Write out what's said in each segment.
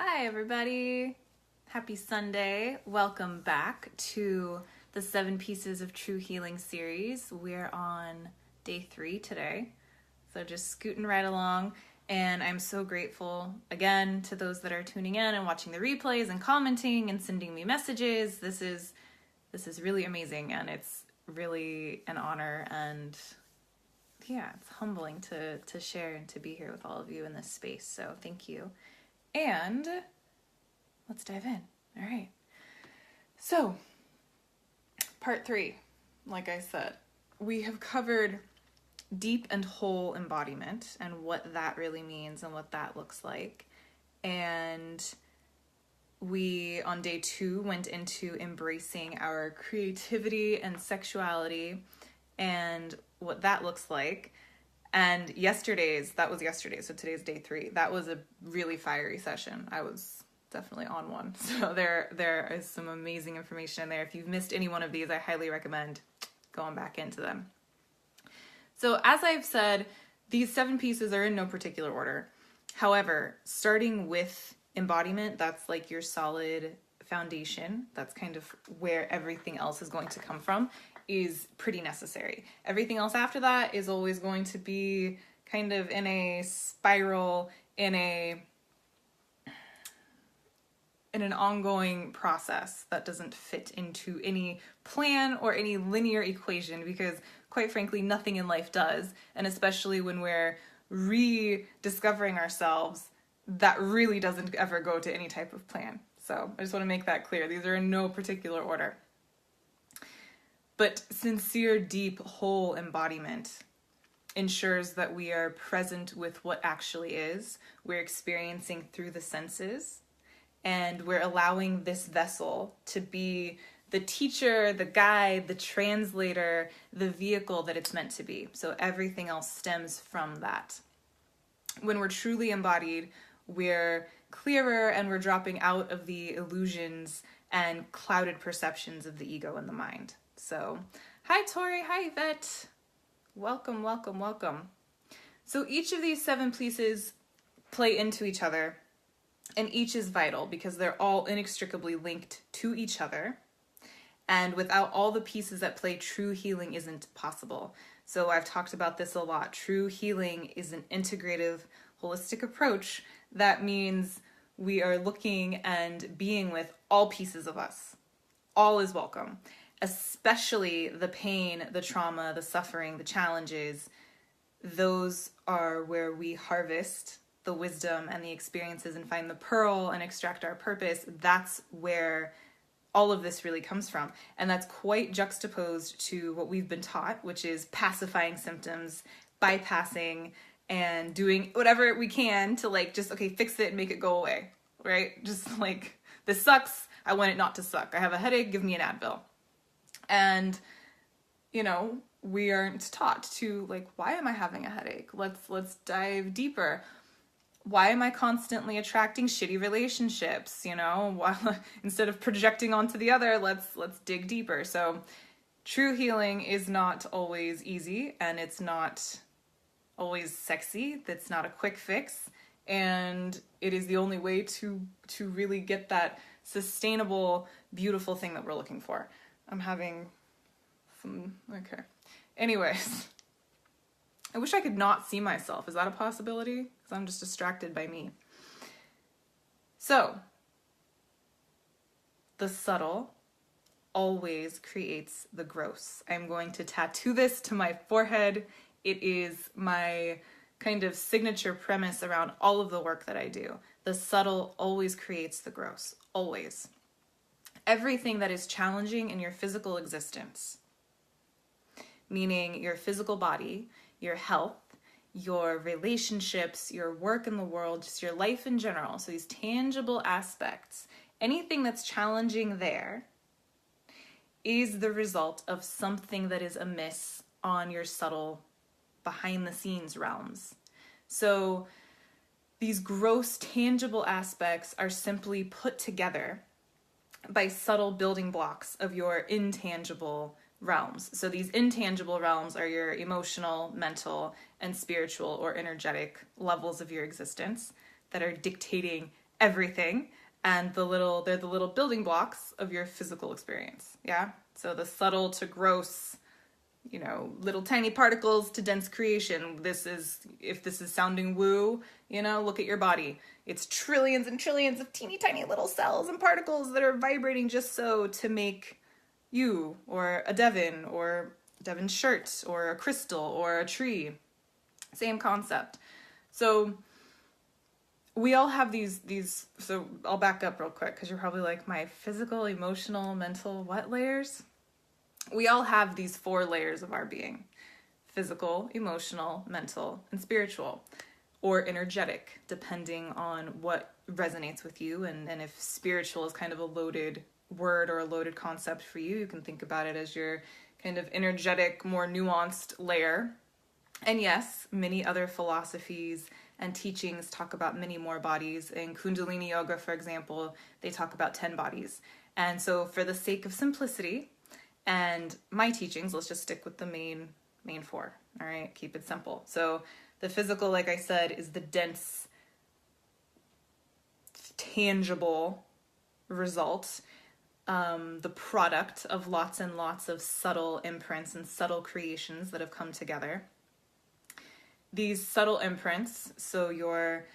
Hi, everybody. Happy Sunday. Welcome back to the 7 Pieces of True Healing series. We're on day 3 today. So just scooting right along. And I'm so grateful again to those that are tuning in and watching the replays and commenting and sending me messages. This is really amazing, and it's really an honor, and yeah, it's humbling to share and to be here with all of you in this space. So thank you. And let's dive in. All right. So, part 3, like I said, we have covered deep and whole embodiment and what that really means and what that looks like. And we, on day 2, went into embracing our creativity and sexuality and what that looks like. And that was yesterday, so today's day 3. That was a really fiery session. I was definitely on one. So there is some amazing information in there. If you've missed any one of these, I highly recommend going back into them. So as I've said, these 7 pieces are in no particular order. However, starting with embodiment, that's like your solid foundation. That's kind of where everything else is going to come from, is pretty necessary. Everything else after that is always going to be kind of in a spiral, in an ongoing process that doesn't fit into any plan or any linear equation, because quite frankly, nothing in life does. And especially when we're rediscovering ourselves, that really doesn't ever go to any type of plan. So I just want to make that clear. These are in no particular order. But sincere, deep, whole embodiment ensures that we are present with what actually is. We're experiencing through the senses, and we're allowing this vessel to be the teacher, the guide, the translator, the vehicle that it's meant to be. So everything else stems from that. When we're truly embodied, we're clearer, and we're dropping out of the illusions and clouded perceptions of the ego and the mind. So, hi Tori, hi Yvette. Welcome, welcome, welcome. So each of these 7 pieces play into each other, and each is vital because they're all inextricably linked to each other. And without all the pieces at play, true healing isn't possible. So I've talked about this a lot. True healing is an integrative, holistic approach. That means we are looking and being with all pieces of us. All is welcome. Especially the pain, the trauma, the suffering, the challenges. Those are where we harvest the wisdom and the experiences and find the pearl and extract our purpose. That's where all of this really comes from. And that's quite juxtaposed to what we've been taught, which is pacifying symptoms, bypassing, and doing whatever we can to fix it and make it go away, right? Just like, this sucks, I want it not to suck. I have a headache, give me an Advil. And, we aren't taught to, why am I having a headache? Let's dive deeper. Why am I constantly attracting shitty relationships? Instead of projecting onto the other, let's dig deeper. So true healing is not always easy, and it's not always sexy. That's not a quick fix. And it is the only way to really get that sustainable, beautiful thing that we're looking for. I'm having okay. Anyways, I wish I could not see myself. Is that a possibility? Because I'm just distracted by me. So, the subtle always creates the gross. I'm going to tattoo this to my forehead. It is my kind of signature premise around all of the work that I do. The subtle always creates the gross. Always. Everything that is challenging in your physical existence, meaning your physical body, your health, your relationships, your work in the world, just your life in general. So these tangible aspects, anything that's challenging there is the result of something that is amiss on your subtle behind the scenes realms. So these gross tangible aspects are simply put together by subtle building blocks of your intangible realms. So these intangible realms are your emotional, mental, and spiritual or energetic levels of your existence that are dictating everything, and they're the little building blocks of your physical experience. Yeah. So the subtle to gross, little tiny particles to dense creation. If this is sounding woo, look at your body. It's trillions and trillions of teeny tiny little cells and particles that are vibrating just so to make you, or a Devon, or Devon's shirt, or a crystal, or a tree. Same concept. So we all have these, so I'll back up real quick because you're probably like, my physical, emotional, mental, what layers? We all have these 4 layers of our being: physical, emotional, mental, and spiritual, or energetic, depending on what resonates with you. And if spiritual is kind of a loaded word or a loaded concept for you, you can think about it as your kind of energetic, more nuanced layer. And yes, many other philosophies and teachings talk about many more bodies. In Kundalini Yoga, for example, they talk about 10 bodies. And so for the sake of simplicity and my teachings, let's just stick with the main 4. All right, keep it simple. So the physical, like I said, is the dense, tangible result, the product of lots and lots of subtle imprints and subtle creations that have come together. These subtle imprints, so your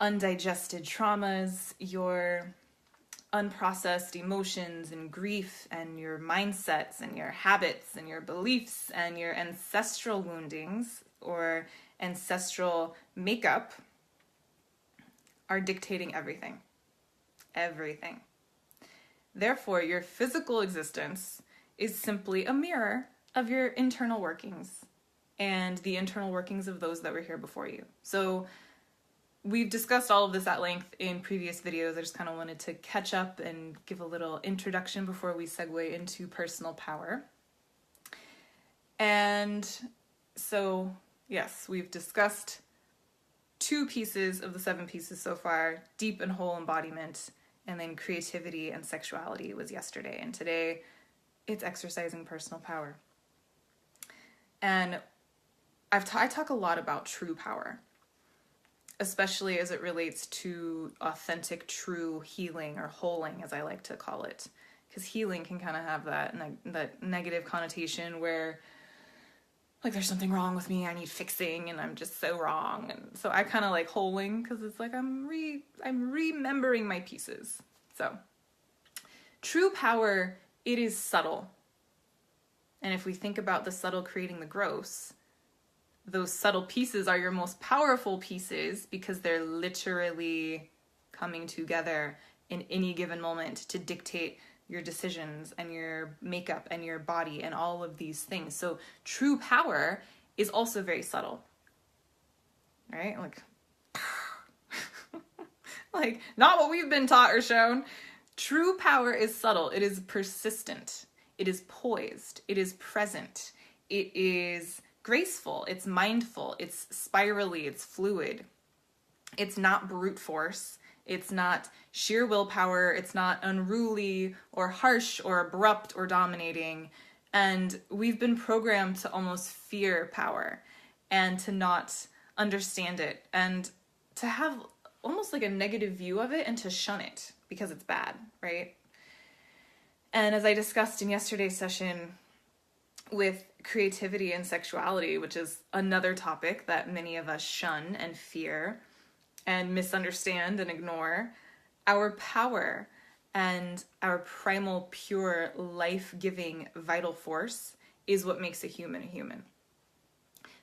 undigested traumas, your unprocessed emotions and grief, and your mindsets and your habits and your beliefs and your ancestral woundings or ancestral makeup, are dictating everything. Everything. Therefore, your physical existence is simply a mirror of your internal workings and the internal workings of those that were here before you. So we've discussed all of this at length in previous videos. I just kind of wanted to catch up and give a little introduction before we segue into personal power. And so, yes, we've discussed 2 pieces of the 7 pieces so far: deep and whole embodiment, and then creativity and sexuality was yesterday. And today, it's exercising personal power. And I talk a lot about true power, especially as it relates to authentic, true healing, or wholing, as I like to call it. Because healing can kind of have that negative connotation where, like, there's something wrong with me, I need fixing, and I'm just so wrong. And so I kind of like wholing, because it's like I'm remembering my pieces. So true power, it is subtle. And if we think about the subtle creating the gross, those subtle pieces are your most powerful pieces because they're literally coming together in any given moment to dictate your decisions and your makeup and your body and all of these things. So true power is also very subtle, right? Like not what we've been taught or shown. True power is subtle. It is persistent. It is poised. It is present. It is graceful. It's mindful. It's spirally. It's fluid. It's not brute force. It's not sheer willpower. It's not unruly or harsh or abrupt or dominating. And we've been programmed to almost fear power and to not understand it and to have almost like a negative view of it and to shun it because it's bad, right? And as I discussed in yesterday's session with creativity and sexuality, which is another topic that many of us shun and fear and misunderstand and ignore, our power and our primal, pure, life-giving, vital force is what makes a human a human.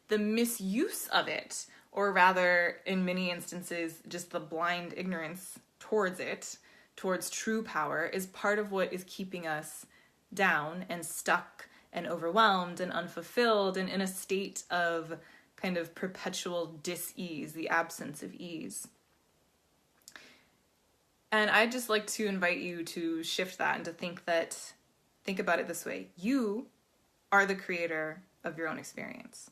The misuse of it, or rather, in many instances, just the blind ignorance towards it, towards true power, is part of what is keeping us down and stuck and overwhelmed and unfulfilled and in a state of kind of perpetual dis-ease, the absence of ease. And I'd just like to invite you to shift that and to think about it this way. You are the creator of your own experience.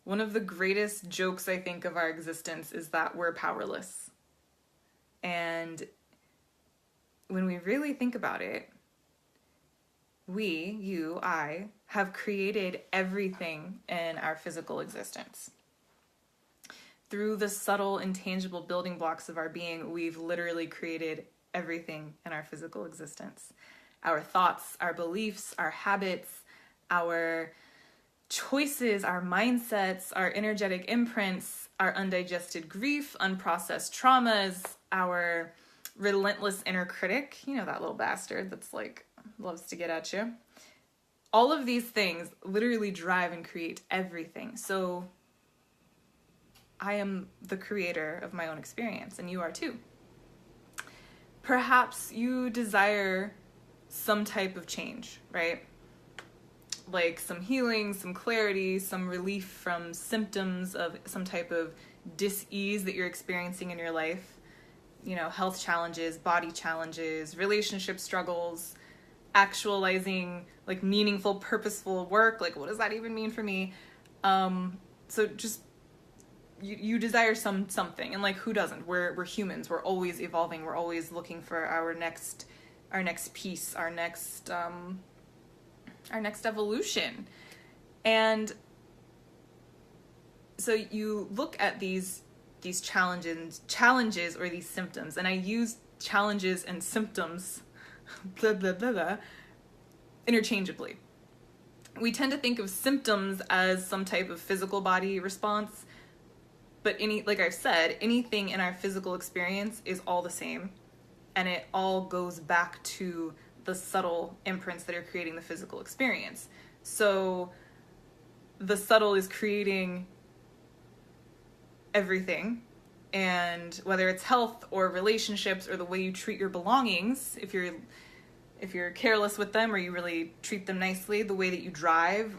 One of the greatest jokes, I think, of our existence is that we're powerless. And when we really think about it, we, you, I, have created everything in our physical existence. through the subtle, intangible building blocks of our being, we've literally created everything in our physical existence. Our thoughts, our beliefs, our habits, our choices, our mindsets, our energetic imprints, our undigested grief, unprocessed traumas, our relentless inner critic, you know, that little bastard that's like loves to get at you. All of these things literally drive and create everything. So I am the creator of my own experience, and you are too. Perhaps you desire some type of change, right? Like some healing, some clarity, some relief from symptoms of some type of dis-ease that you're experiencing in your life. You know, health challenges, body challenges, relationship struggles, actualizing like meaningful, purposeful work. Like, what does that even mean for me? So just you desire something, and like, who doesn't? We're humans. We're always evolving. We're always looking for our next piece, our next evolution. And so you look at these challenges or these symptoms, and I use challenges and symptoms blah, blah, blah, blah, interchangeably. We tend to think of symptoms as some type of physical body response, but like I've said, anything in our physical experience is all the same, and it all goes back to the subtle imprints that are creating the physical experience. So the subtle is creating everything, and whether it's health or relationships or the way you treat your belongings, if you're careless with them or you really treat them nicely, the way that you drive,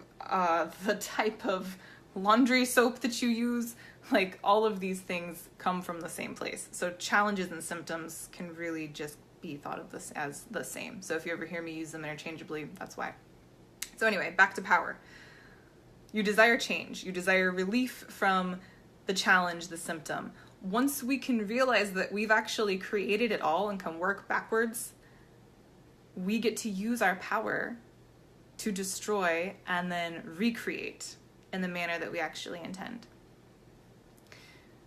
the type of laundry soap that you use, like all of these things come from the same place. So challenges and symptoms can really just be thought of this as the same. So if you ever hear me use them interchangeably, that's why. So anyway, back to power. You desire change. You desire relief from the challenge, the symptom. Once we can realize that we've actually created it all and can work backwards, we get to use our power to destroy and then recreate in the manner that we actually intend.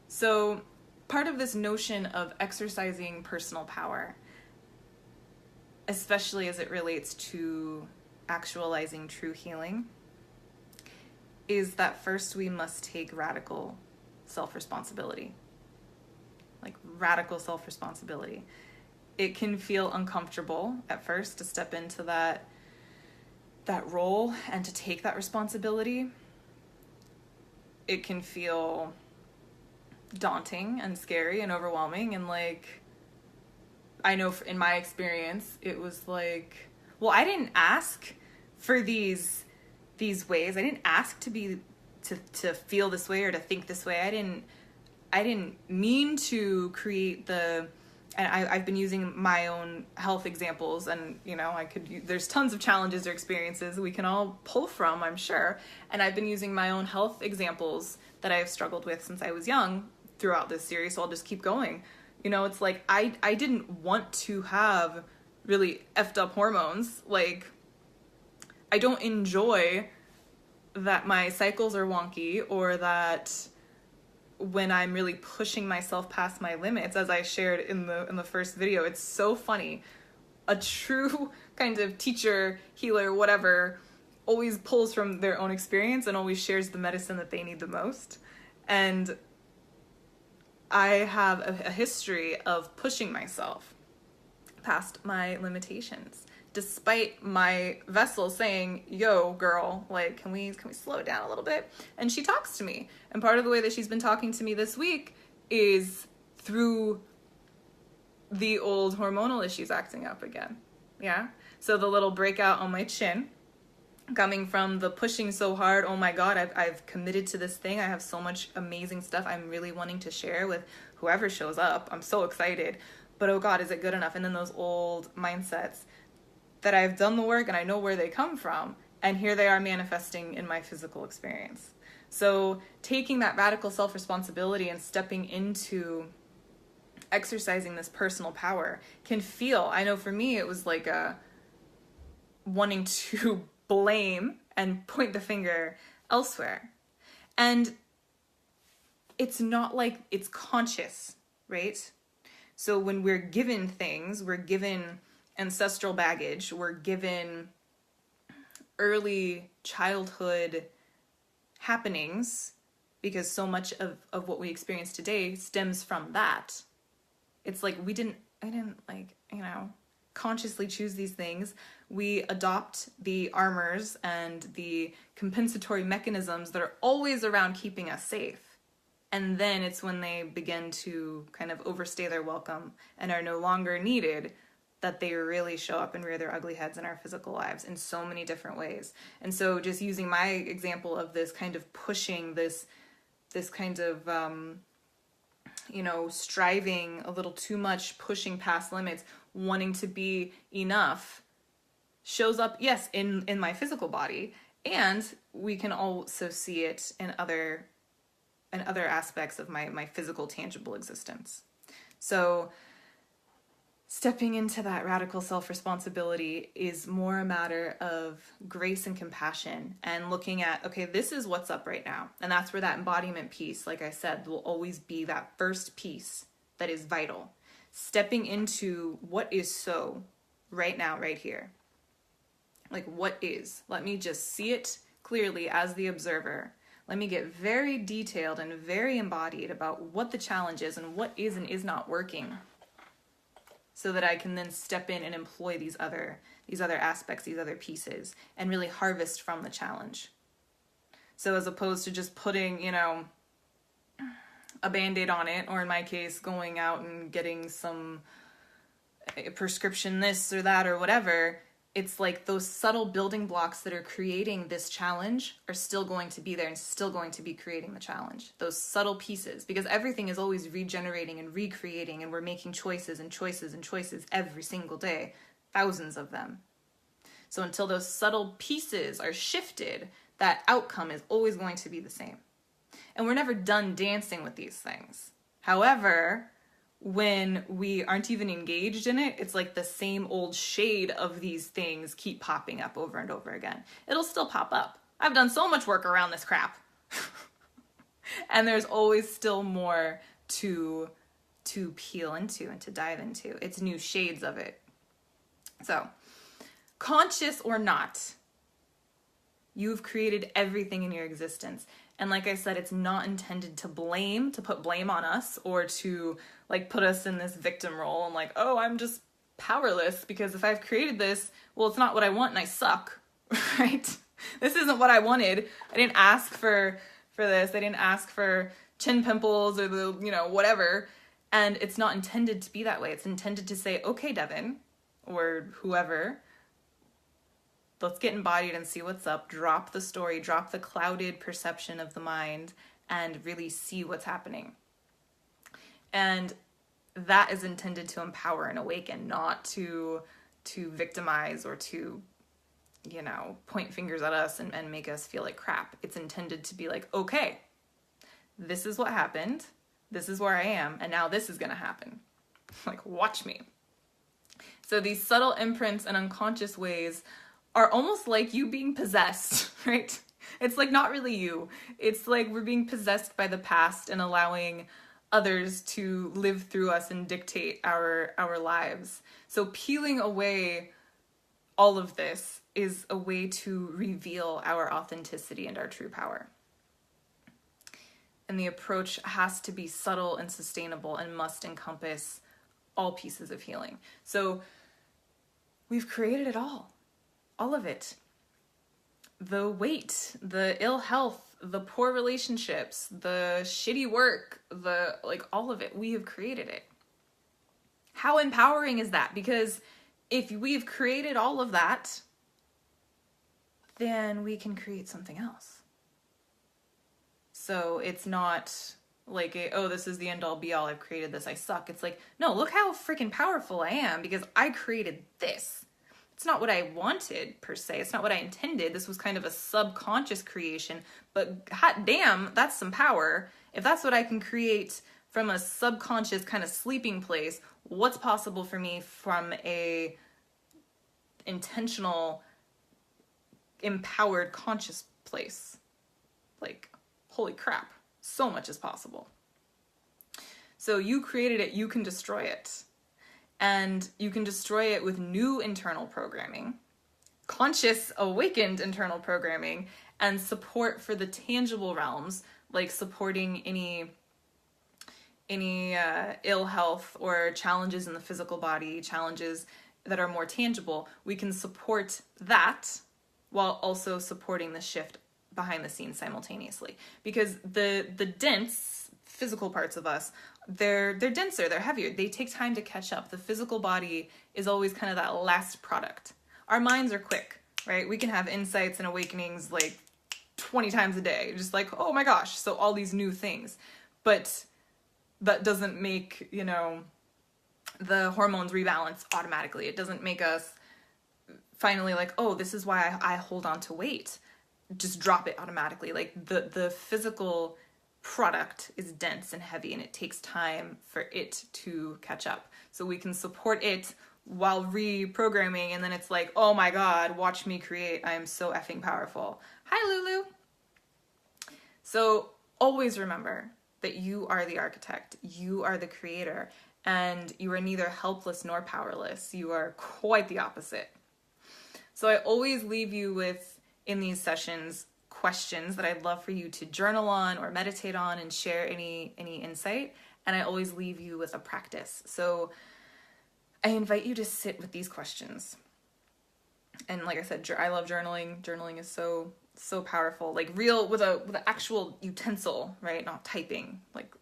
So part of this notion of exercising personal power, especially as it relates to actualizing true healing, is that first we must take radical self-responsibility. Like radical self-responsibility. It can feel uncomfortable at first to step into that role and to take that responsibility. It can feel daunting and scary and overwhelming, and like, I know in my experience it was like, well, I didn't ask for these ways. I didn't ask to feel this way or to think this way. I didn't mean to create and I've been using my own health examples, and you know, there's tons of challenges or experiences we can all pull from, I'm sure. And I've been using my own health examples that I've struggled with since I was young throughout this series, so I'll just keep going. You know, it's like, I didn't want to have really effed up hormones. Like, I don't enjoy that my cycles are wonky, or that when I'm really pushing myself past my limits, as I shared in the first video. It's so funny. A true kind of teacher, healer, whatever, always pulls from their own experience and always shares the medicine that they need the most. And I have a history of pushing myself past my limitations, despite my vessel saying, yo, girl, like, can we slow it down a little bit? And she talks to me. And part of the way that she's been talking to me this week is through the old hormonal issues acting up again. Yeah? So the little breakout on my chin, coming from the pushing so hard, oh my God, I've committed to this thing. I have so much amazing stuff I'm really wanting to share with whoever shows up. I'm so excited. But oh God, is it good enough? And then those old mindsets that I've done the work and I know where they come from, and here they are manifesting in my physical experience. So taking that radical self-responsibility and stepping into exercising this personal power can feel, I know for me, it was like wanting to blame and point the finger elsewhere. And it's not like it's conscious, right? So when we're given things, we're given ancestral baggage, we're given early childhood happenings, because so much of what we experience today stems from that. It's like I didn't like, consciously choose these things. We adopt the armors and the compensatory mechanisms that are always around keeping us safe. And then it's when they begin to kind of overstay their welcome and are no longer needed that they really show up and rear their ugly heads in our physical lives in so many different ways. And so just using my example of this kind of pushing this kind of, striving a little too much, pushing past limits, wanting to be enough, shows up, yes, in my physical body. And we can also see it in other aspects of my physical, tangible existence. So stepping into that radical self-responsibility is more a matter of grace and compassion and looking at, okay, this is what's up right now. And that's where that embodiment piece, like I said, will always be that first piece that is vital. Stepping into what is so right now, right here. Like, what is? Let me just see it clearly as the observer. Let me get very detailed and very embodied about what the challenge is and what is and is not working, so that I can then step in and employ these other aspects, these other pieces, and really harvest from the challenge. So as opposed to just putting, a Band-Aid on it, or in my case, going out and getting some prescription this or that or whatever, it's like those subtle building blocks that are creating this challenge are still going to be there and still going to be creating the challenge. Those subtle pieces, because everything is always regenerating and recreating, and we're making choices and choices and choices every single day, thousands of them. So until those subtle pieces are shifted, that outcome is always going to be the same. And we're never done dancing with these things. However, when we aren't even engaged in it, it's like the same old shade of these things keep popping up over and over again. It'll still pop up. I've done so much work around this crap. And there's always still more to peel into and to dive into. It's new shades of it. So, conscious or not, you've created everything in your existence. And like I said, it's not intended to put blame on us, or to like put us in this victim role and like, oh, I'm just powerless because if I've created this, well, it's not what I want and I suck, right? This isn't what I wanted. I didn't ask for this. I didn't ask for chin pimples or the, whatever. And it's not intended to be that way. It's intended to say, okay, Devon, or whoever, let's get embodied and see what's up. Drop the story, drop the clouded perception of the mind, and really see what's happening. And that is intended to empower and awaken, not to victimize or to, point fingers at us and make us feel like crap. It's intended to be like, okay, this is what happened. This is where I am. And now this is going to happen. Like, watch me. So these subtle imprints and unconscious ways are almost like you being possessed, right? It's like not really you. It's like we're being possessed by the past and allowing others to live through us and dictate our lives. So peeling away all of this is a way to reveal our authenticity and our true power. And the approach has to be subtle and sustainable and must encompass all pieces of healing. So we've created it all of it. The weight, the ill health, the poor relationships, the shitty work, all of it, we have created it. How empowering is that? Because if we've created all of that, then we can create something else. So it's not like this is the end all be all, I've created this, I suck. It's like, no, look how freaking powerful I am because I created this. It's not what I wanted per se. It's not what I intended. This was kind of a subconscious creation, but hot damn, that's some power. If that's what I can create from a subconscious kind of sleeping place, what's possible for me from a intentional, empowered, conscious place? Like, holy crap. So much is possible. So you created it, you can destroy it. And you can destroy it with new internal programming, conscious, awakened internal programming, and support for the tangible realms, like supporting any ill health or challenges in the physical body, challenges that are more tangible. We can support that while also supporting the shift behind the scenes simultaneously. Because the dense physical parts of us, they're denser, they're heavier, they take time to catch up. The physical body is always kind of that last product. Our minds are quick, right? We can have insights and awakenings like 20 times a day, just like, oh my gosh, so all these new things. But that doesn't make, the hormones rebalance automatically. It doesn't make us finally like, oh, this is why I hold on to weight. Just drop it automatically. Like the physical product is dense and heavy, and it takes time for it to catch up. So we can support it while reprogramming, and then it's like, oh my God, watch me create. I am so effing powerful. Hi, Lulu. So always remember that you are the architect, you are the creator, and you are neither helpless nor powerless. You are quite the opposite. So I always leave you with, in these sessions, questions that I'd love for you to journal on or meditate on and share any insight. And I always leave you with a practice. So I invite you to sit with these questions. And like I said, I love journaling. Journaling is so powerful. Like real with an actual utensil, right? Not typing. Like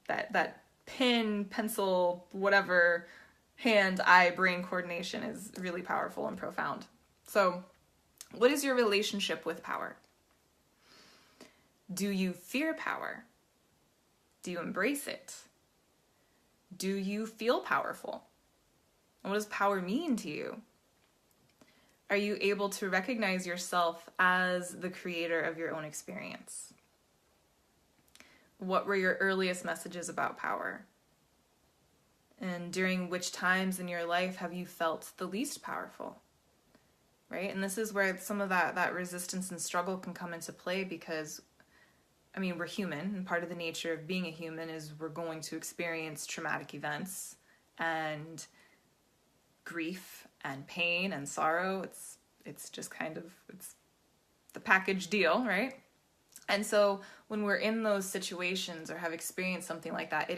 that pen, pencil, whatever, hand-eye brain coordination is really powerful and profound. So what is your relationship with power? Do you fear power? Do you embrace it? Do you feel powerful? And what does power mean to you? Are you able to recognize yourself as the creator of your own experience? What were your earliest messages about power? And during which times in your life have you felt the least powerful? Right? And this is where some of that resistance and struggle can come into play, because, we're human, and part of the nature of being a human is we're going to experience traumatic events and grief and pain and sorrow. It's just kind of, it's the package deal, right? And so when we're in those situations or have experienced something like that,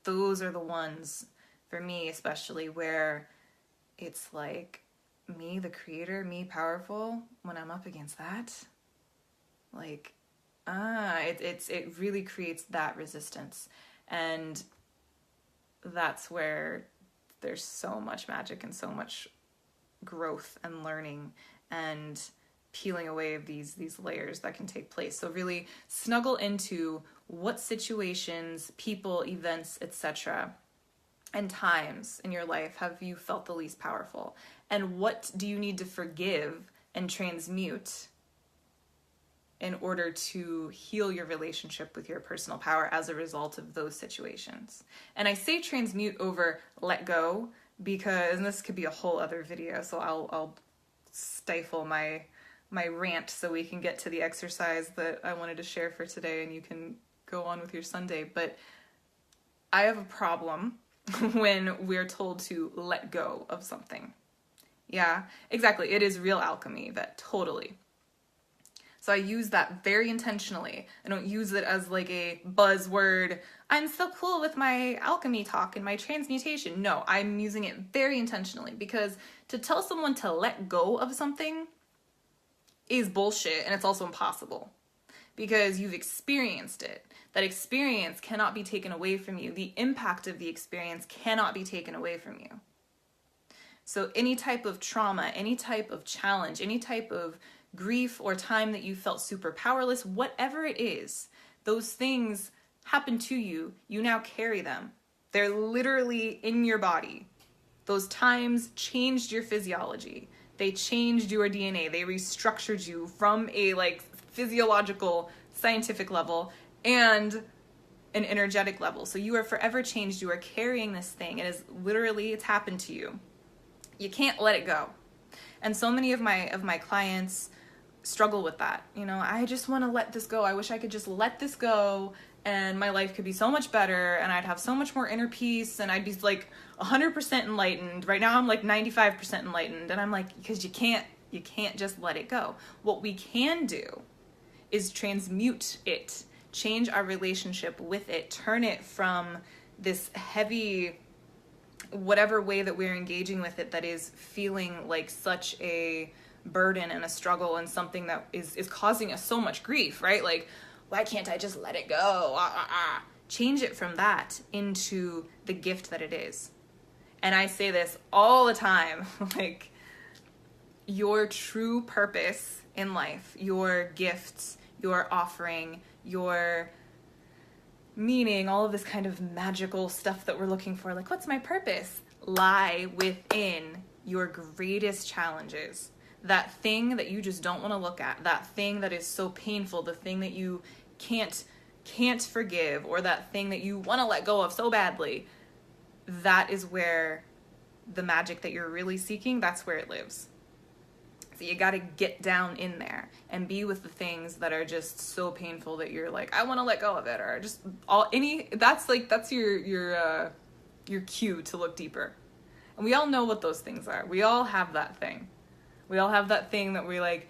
those are the ones, for me especially, where it's like, me, the creator, me, powerful, when I'm up against that, like, it really creates that resistance. And that's where there's so much magic and so much growth and learning and peeling away of these layers that can take place. So really snuggle into what situations, people, events, etc., and times in your life have you felt the least powerful? And what do you need to forgive and transmute in order to heal your relationship with your personal power as a result of those situations? And I say transmute over let go because, and this could be a whole other video, so I'll stifle my rant so we can get to the exercise that I wanted to share for today, and you can go on with your Sunday. But I have a problem when we're told to let go of something. Yeah, exactly. It is real alchemy, that totally. So I use that very intentionally. I don't use it as like a buzzword. I'm so cool with my alchemy talk and my transmutation. No, I'm using it very intentionally, because to tell someone to let go of something is bullshit, and it's also impossible because you've experienced it. That experience cannot be taken away from you. The impact of the experience cannot be taken away from you. So any type of trauma, any type of challenge, any type of grief or time that you felt super powerless, whatever it is, those things happen to you. You now carry them. They're literally in your body. Those times changed your physiology. They changed your DNA. They restructured you from a physiological, scientific level and an energetic level. So you are forever changed. You are carrying this thing. It is literally, it's happened to you. You can't let it go. And so many of my clients struggle with that. You know, I just want to let this go. I wish I could just let this go and my life could be so much better and I'd have so much more inner peace and I'd be like 100% enlightened. Right now I'm like 95% enlightened, and I'm like, because you can't just let it go. What we can do is transmute it, change our relationship with it, turn it from this heavy, whatever way that we're engaging with it that is feeling like such a burden and a struggle and something that is causing us so much grief, right? Like, why can't I just let it go? Change it from that into the gift that it is. And I say this all the time, like, your true purpose in life, your gifts, your offering, your meaning, all of this kind of magical stuff that we're looking for, like, what's my purpose, lie within your greatest challenges. That thing that you just don't want to look at, that thing that is so painful, the thing that you can't forgive, or that thing that you want to let go of so badly, that is where the magic that you're really seeking, that's where it lives. So you got to get down in there and be with the things that are just so painful that you're like, I want to let go of it, or just that's your cue to look deeper. And we all know what those things are. We all have that thing. We all have that thing that we like,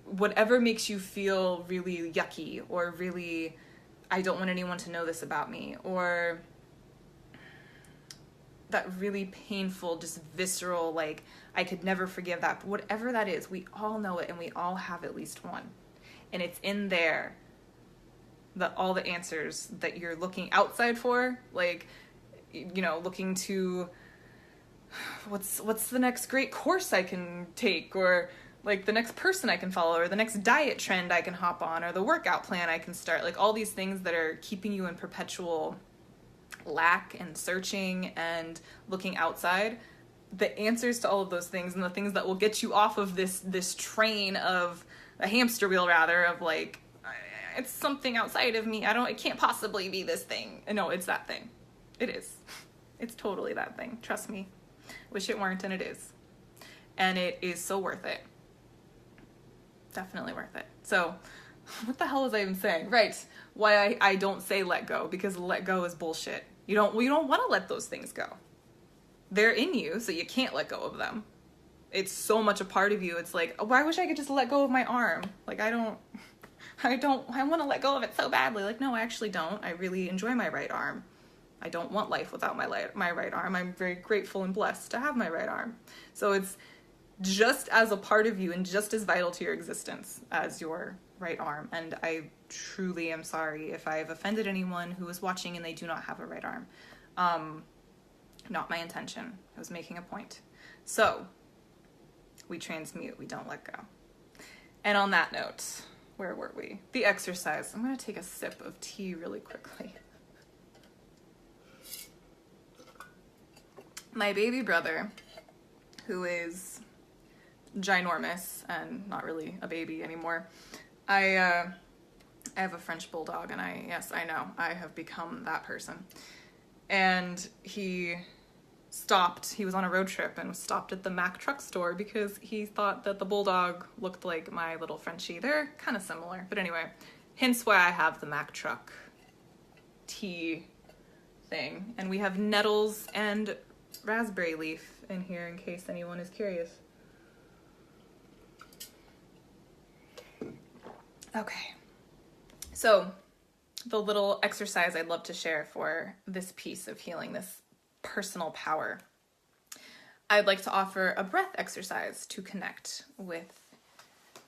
whatever makes you feel really yucky, or really, I don't want anyone to know this about me, or that really painful, just visceral, like, I could never forgive that. But whatever that is, we all know it, and we all have at least one. And it's in there that all the answers that you're looking outside for, like, you know, looking to what's the next great course I can take, or like the next person I can follow, or the next diet trend I can hop on, or the workout plan I can start, like all these things that are keeping you in perpetual lack and searching and looking outside. The answers to all of those things, and the things that will get you off of this train of a hamster wheel, rather, of like, it's something outside of me, it can't possibly be this thing. No, it's that thing. It is. It's totally that thing. Trust me. Wish it weren't, and it is. And it is so worth it. Definitely worth it. So, what the hell was I even saying? Right. Why I don't say let go, because let go is bullshit. You don't want to let those things go. They're in you, so you can't let go of them. It's so much a part of you. It's like, oh, I wish I could just let go of my arm. Like, I want to let go of it so badly. Like, no, I actually don't. I really enjoy my right arm. I don't want life without my right arm. I'm very grateful and blessed to have my right arm. So it's just as a part of you and just as vital to your existence as your right arm. And I truly am sorry if I've offended anyone who is watching and they do not have a right arm. Not my intention. I was making a point. So we transmute, we don't let go. And on that note, where were we? The exercise. I'm going to take a sip of tea really quickly. My baby brother, who is ginormous and not really a baby anymore, I have a French bulldog, and I know, I have become that person. And he was on a road trip and stopped at the Mack truck store because he thought that the bulldog looked like my little Frenchie. They're kind of similar, but anyway, hence why I have the Mack truck tea thing. And we have nettles and raspberry leaf in here in case anyone is curious. Okay, so the little exercise I'd love to share for this piece of healing, this personal power, I'd like to offer a breath exercise to connect with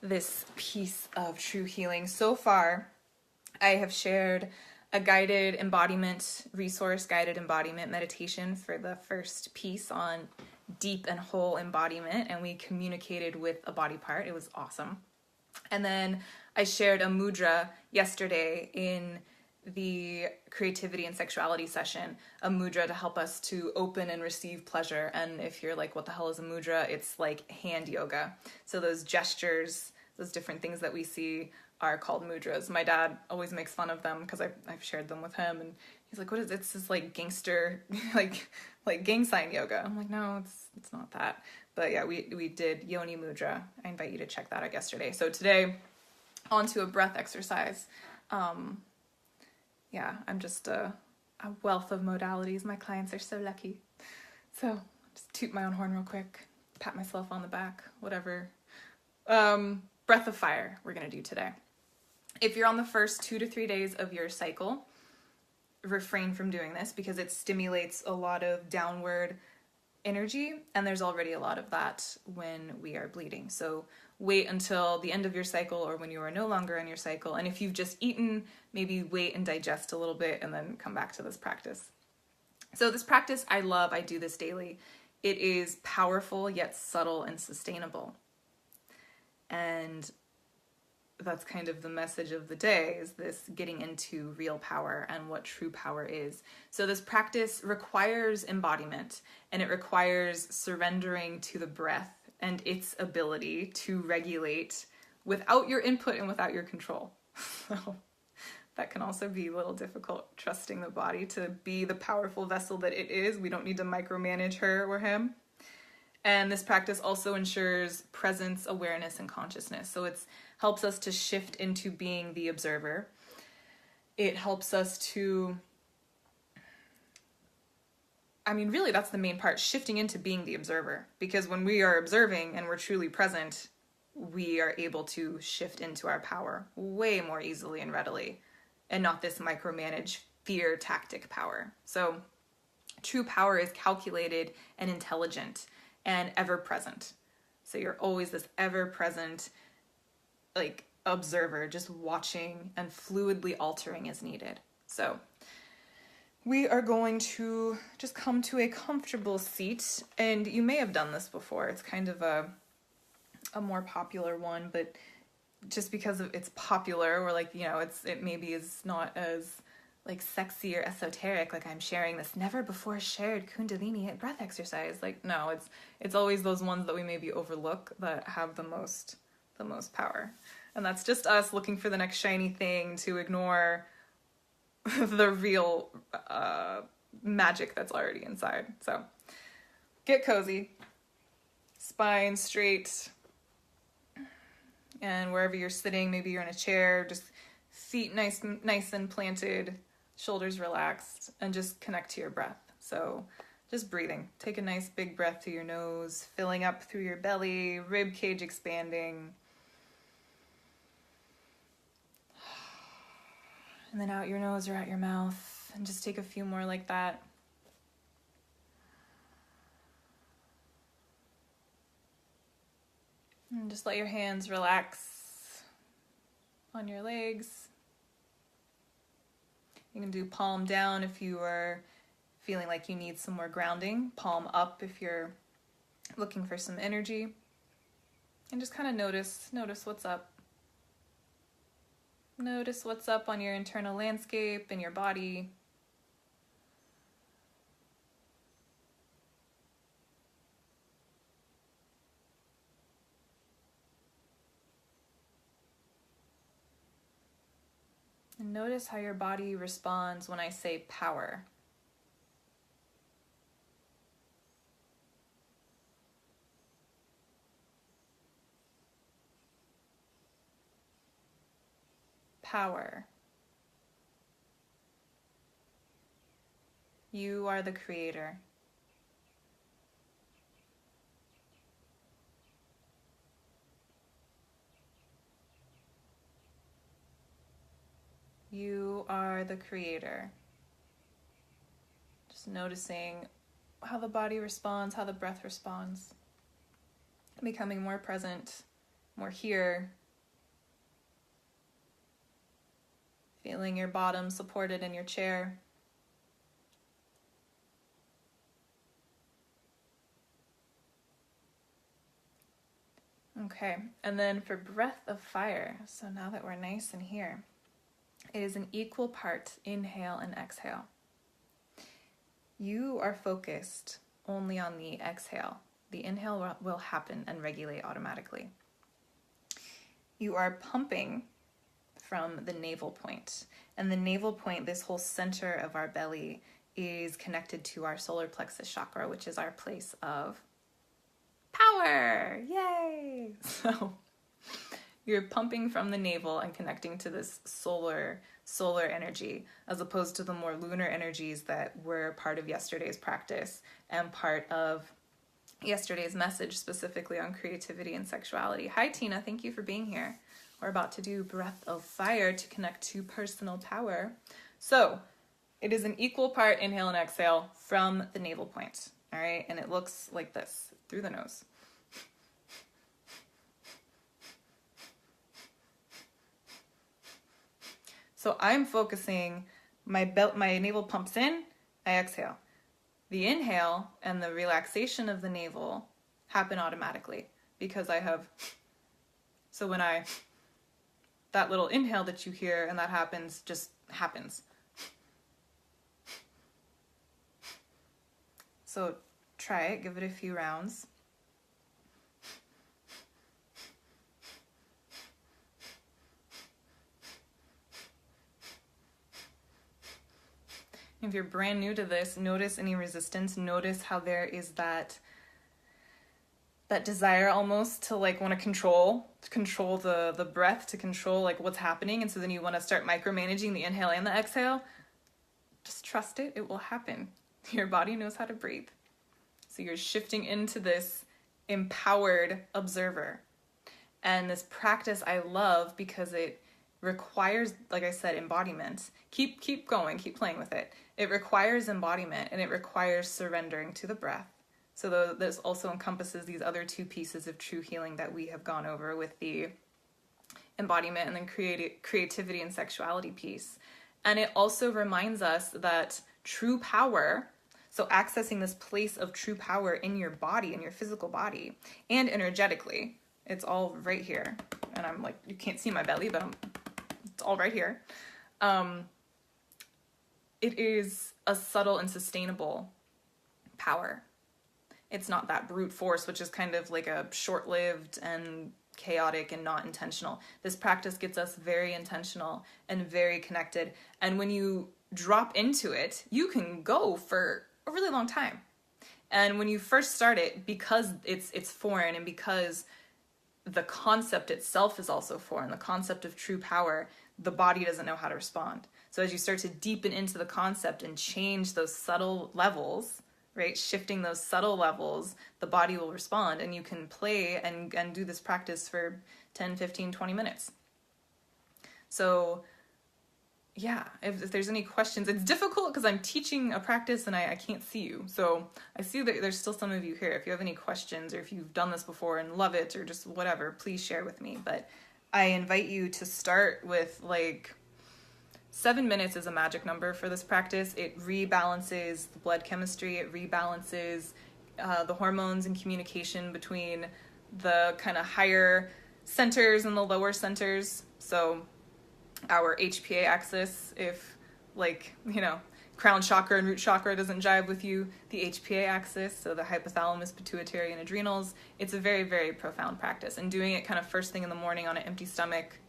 this piece of true healing. So far, I have shared a guided embodiment resource, guided embodiment meditation for the first piece on deep and whole embodiment, and we communicated with a body part. It was awesome. And then I shared a mudra yesterday in the creativity and sexuality session, a mudra to help us to open and receive pleasure. And if you're like, what the hell is a mudra? It's like hand yoga. So those gestures, those different things that we see are called mudras. My dad always makes fun of them because I've shared them with him, and he's like, "What is it? It's this like gangster, like gang sign yoga." I'm like, "No, it's not that." But yeah, we did Yoni Mudra. I invite you to check that out yesterday. So today, onto a breath exercise. Yeah, I'm just a wealth of modalities. My clients are so lucky. So just toot my own horn real quick, pat myself on the back, whatever. Breath of fire we're going to do today. If you're on the first 2 to 3 days of your cycle, refrain from doing this because it stimulates a lot of downward energy, and there's already a lot of that when we are bleeding. So wait until the end of your cycle or when you are no longer in your cycle. And if you've just eaten, maybe wait and digest a little bit and then come back to this practice. So this practice I love. I do this daily. It is powerful yet subtle and sustainable. And that's kind of the message of the day, is this getting into real power and what true power is. So this practice requires embodiment, and it requires surrendering to the breath and its ability to regulate without your input and without your control. So that can also be a little difficult, trusting the body to be the powerful vessel that it is. We don't need to micromanage her or him. And this practice also ensures presence, awareness, and consciousness. So it helps us to shift into being the observer. It helps us to, really that's the main part, shifting into being the observer. Because when we are observing and we're truly present, we are able to shift into our power way more easily and readily, and not this micromanage fear tactic power. So true power is calculated and intelligent and ever present. So you're always this ever present, like, observer, just watching and fluidly altering as needed. So we are going to just come to a comfortable seat, and you may have done this before. It's kind of a more popular one, but just because it's popular, or it maybe is not as like sexy or esoteric, like I'm sharing this never before shared Kundalini breath exercise. Like, no, it's always those ones that we maybe overlook that have the most power. And that's just us looking for the next shiny thing to ignore the real magic that's already inside. So get cozy, spine straight, and wherever you're sitting, maybe you're in a chair, just feet nice and planted, shoulders relaxed, and just connect to your breath. So just breathing. Take a nice big breath through your nose, filling up through your belly, rib cage expanding. And then out your nose or out your mouth, and just take a few more like that. And just let your hands relax on your legs. You can do palm down if you are feeling like you need some more grounding. Palm up if you're looking for some energy. And just kind of notice what's up. Notice what's up on your internal landscape and your body. And notice how your body responds when I say power. Power. You are the creator. You are the creator. Just noticing how the body responds, how the breath responds. Becoming more present, more here. Feeling your bottom supported in your chair. Okay, and then for breath of fire, so now that we're nice and here, it is an equal part inhale and exhale. You are focused only on the exhale. The inhale will happen and regulate automatically. You are pumping from the navel point. And the navel point, this whole center of our belly, is connected to our solar plexus chakra, which is our place of power. Yay! So you're pumping from the navel and connecting to this solar energy, as opposed to the more lunar energies that were part of yesterday's practice and part of yesterday's message, specifically on creativity and sexuality. Hi, Tina. Thank you for being here. We're about to do breath of fire to connect to personal power. So it is an equal part inhale and exhale from the navel point. All right. And it looks like this through the nose. So I'm focusing, my navel pumps in, I exhale. The inhale and the relaxation of the navel happen automatically because I have, so when that little inhale that you hear and that happens, just happens. So try it, give it a few rounds. If you're brand new to this, notice any resistance. Notice how there is that desire almost to like want to control the breath, to control like what's happening. And so then you want to start micromanaging the inhale and the exhale. Just trust it. It will happen. Your body knows how to breathe. So you're shifting into this empowered observer. And this practice I love because it requires, like I said, embodiment. Keep going, keep playing with it. It requires embodiment and it requires surrendering to the breath. So this also encompasses these other two pieces of true healing that we have gone over with the embodiment and then creativity and sexuality piece. And it also reminds us that true power, so accessing this place of true power in your body, in your physical body, and energetically, it's all right here. And I'm like, you can't see my belly, but it's all right here. It is a subtle and sustainable power. It's not that brute force, which is kind of like a short-lived and chaotic and not intentional. This practice gets us very intentional and very connected. And when you drop into it, you can go for a really long time. And when you first start it, because it's foreign and because the concept itself is also foreign, the concept of true power, the body doesn't know how to respond. So as you start to deepen into the concept and change those subtle levels, right, shifting those subtle levels, the body will respond, and you can play and do this practice for 10, 15, 20 minutes. So yeah, if there's any questions, it's difficult because I'm teaching a practice and I can't see you. So I see that there's still some of you here. If you have any questions or if you've done this before and love it or just whatever, please share with me. But I invite you to start with 7 minutes is a magic number for this practice. It rebalances the blood chemistry. It rebalances the hormones and communication between the kind of higher centers and the lower centers. So our HPA axis, if crown chakra and root chakra doesn't jive with you, the HPA axis, so the hypothalamus, pituitary, and adrenals, it's a very, very profound practice. And doing it kind of first thing in the morning on an empty stomach,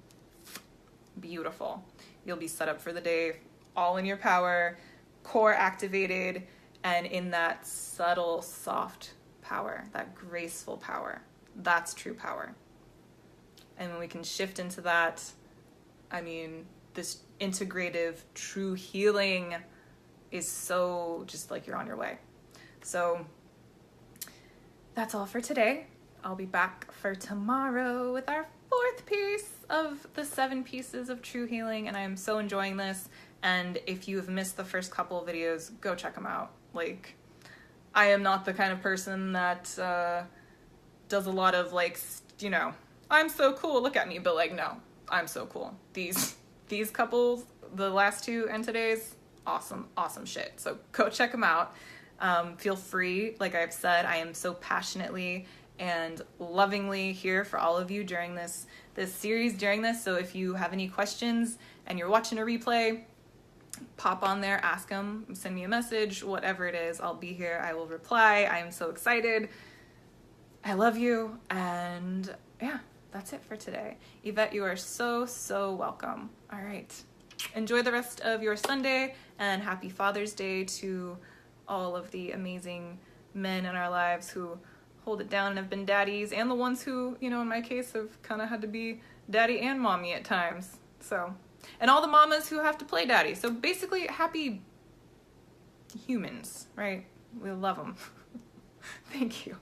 beautiful. You'll be set up for the day, all in your power, core activated, and in that subtle, soft power, that graceful power. That's true power. And when we can shift into that, this integrative, true healing is so just like you're on your way. So that's all for today. I'll be back for tomorrow with our 4th piece of the 7 pieces of true healing, and I'm so enjoying this. And if you have missed the first couple of videos, go check them out. I am not the kind of person that does a lot of I'm so cool, look at me, but no, I'm so cool. These couples, the last 2 and today's, awesome shit. So go check them out. Feel free. Like I've said, I am so passionately and lovingly here for all of you during this series, So if you have any questions and you're watching a replay, pop on there, ask them, send me a message, whatever it is, I'll be here. I will reply. I am so excited. I love you. And yeah, that's it for today. Yvette, you are so, so welcome. All right. Enjoy the rest of your Sunday, and happy Father's Day to all of the amazing men in our lives who hold it down and have been daddies, and the ones who, you know, in my case, have kind of had to be daddy and mommy at times. So, and all the mamas who have to play daddy. So basically, happy humans, right? We love them. Thank you.